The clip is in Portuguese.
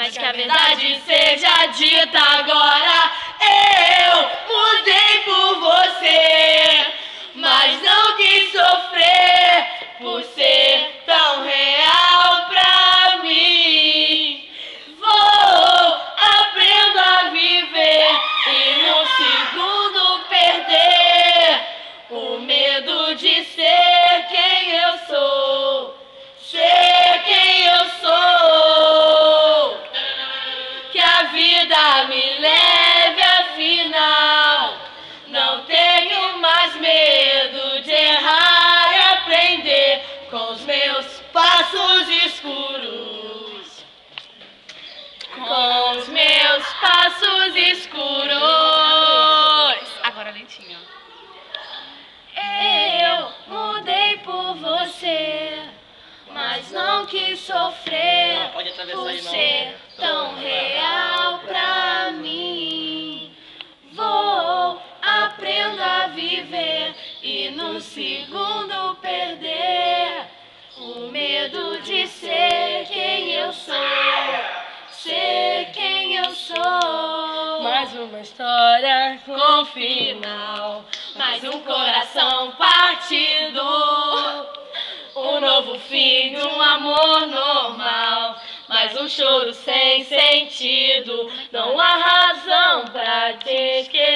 mas que a verdade seja dita agora. Eu mudei por você, mas não quis sofrer por ser tão real pra mim. Vou, aprendo a viver e num segundo perder o medo de ser quem eu sou. Ser quem eu sou. Que a vida me leve afinal. Não tenho mais medo de errar e aprender com os meus passos escuros. Com os meus passos escuros. Agora lentinho. Eu mudei por você, mas não quis sofrer por ser tão real pra mim. Vou, aprendo a viver e no segundo perder o medo de ser quem eu sou. Ser quem eu sou. Mais uma história com final, mais um coração partido, um novo fim de um amor normal, mais um choro sem sentido. Não há razão pra te esquecer.